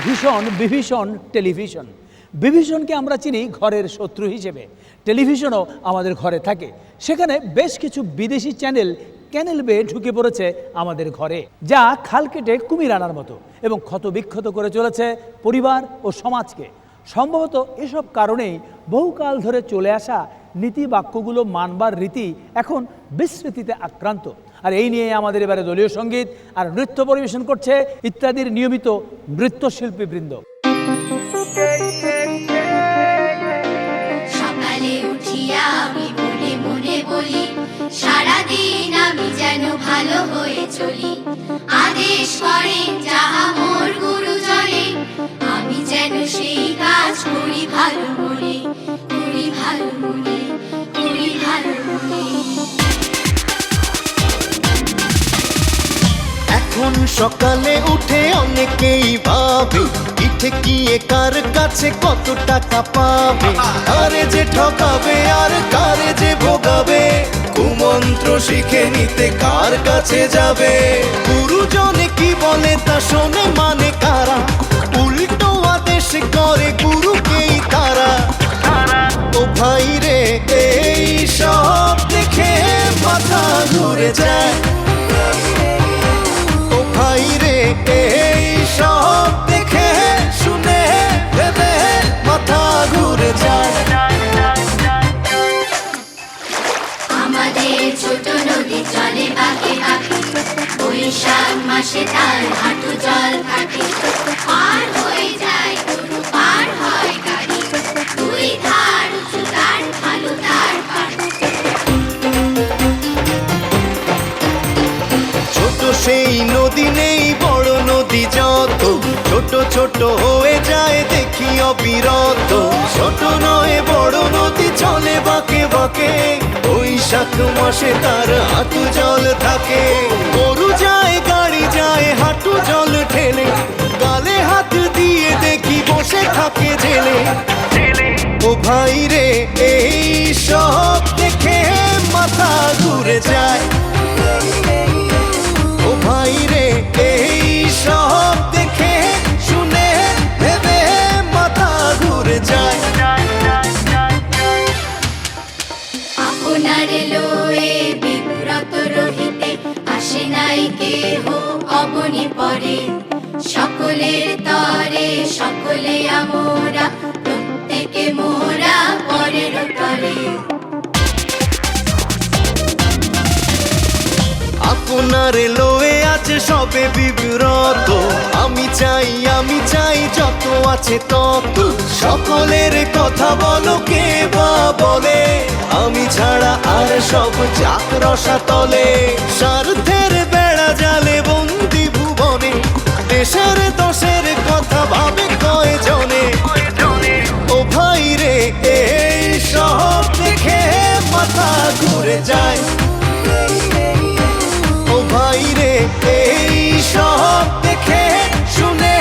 ভীষণ বিভীষণ টেলিভিশন। বিভীষণকে আমরা চিনি ঘরের শত্রু হিসেবে। টেলিভিশনও আমাদের ঘরে থাকে, সেখানে বেশ কিছু বিদেশি চ্যানেল ক্যানেল বেয়ে ঢুকে পড়েছে আমাদের ঘরে, যা খাল কেটে কুমির আনার মতো এবং ক্ষতবিক্ষত করে চলেছে পরিবার ও সমাজকে। সম্ভবত এসব কারণেই বহুকাল ধরে চলে আসা নীতি বাক্যগুলো মানবার রীতি এখন বিস্মৃতিতে আক্রান্ত। আর এই নিয়ে আমাদের এবারে দলীয় সঙ্গীত আর নৃত্য পরিবেশন করছে ইত্যাদির নিয়মিত নৃত্যশিল্পীবৃন্দ। সকালে উঠিয়া আমি মনে মনে বলি, সারাদিন আমি যেন ভালো হয়ে চলি। আদেশ করেন যাহা মোর গুরুজনে, আমি যেন সেই কাজ করি ভালো মনে, করি ভালো মনে, করি ভালো মনে। এখন সকালে উঠে অনেকেই ভাবে, পিঠে গিয়ে কার কাছে কত টাকা পাবে, কারে যে ঠকাবে আর কারে যে ভোগাবে, কুমন্ত্র শিখে নিতে কার কাছে যাবে। গুরুজনে কি বলে তা শোনে মানে কারা, উল্টো আদেশ করে গুরুকেই তারা। ও ভাই রে, এই সব দেখে মাথা ঘুরে যায়। এই সব দেখে শুনে ভেবে মাথা ঘুরে যায়। আমাদের ছোট নদী চলে বাঁকে বাঁকে, বৈশাখ মাসে তার হাঁটু জল থাকে। পার হয়ে যায় গরু, পার হয় গাড়ি, দুই ধার উঁচু তার, ভালো তার পার। ছোট সেই নদী নেই বড় নদী যত, ছোট ছোট হয়ে যায় দেখি অবিরত। ছোট নয় বড় নদী চলে বাঁকে বাঁকে, বৈশাখ মাসে তার হাঁটু জল থাকে। গরু যায় গাড়ি যায় হাঁটু জল ঠেলে, গালে হাত দিয়ে দেখি বসে থাকে জেলে। ও ভাই রে, এই সব দেখে মাথা ঘুরে যায়। ও ভাই রে, এই সব দেখে শুনে ভেবে মাথা ঘুরে যায়। আপনার লয়ে বিব্রত রহিতে, আসে নাই কেহ অবনি পরে। সকলের তরে সকলে আমরা, প্রত্যেকে মোরা পরের তরে। আপনার লোয়ে আছে সবে বিব্রত, আমি চাই যত আছে তত। সকলের কথা বলো কে বা বলে, আমি ছাড়া আর সব যাক রসাতলে। স্বার্থের বেড়া জালে বন্দি ভুবনে, দেশের দশের কথা ভাবে কয়জনে। ও ভাই রে, এই সব দেখে মাথা ঘুরে যায়। ও ভাই রে, এই সব দেখে শুনে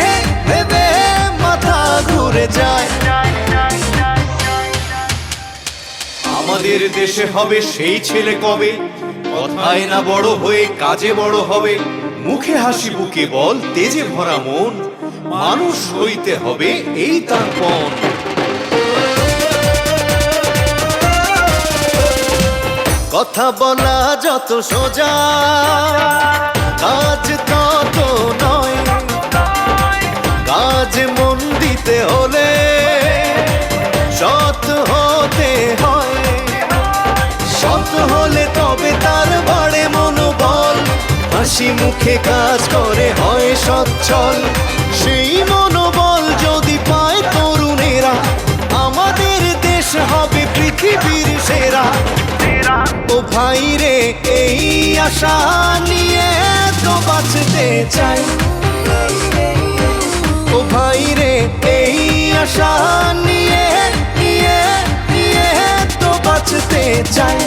ভেবে মাথা ঘুরে যায়। আমাদের দেশে হবে সেই ছেলে কবে, কথায় না বড় হয়ে কাজে বড় হবে। মুখে হাসি বুকে বল তেজে ভরা মন, মানুষ হইতে হবে এই তার পণ। কথা বলা যত সোজা, কাজ তত নয়। কাজ মন দিতে হলে সৎ হতে হয়। সৎ হলে তবে তার বাড়ে মনোবল, হাসি মুখে কাজ করে হয় সচ্ছল। সেই মনোবল যদি পায় তরুণেরা, আমাদের দেশ হবে পৃথিবীর সেরা। ও ভাই রে, এই আশা নিয়ে তো বাঁচতে চাই। ও ভাই রে, এই আশা নিয়ে তো বাঁচতে চাই।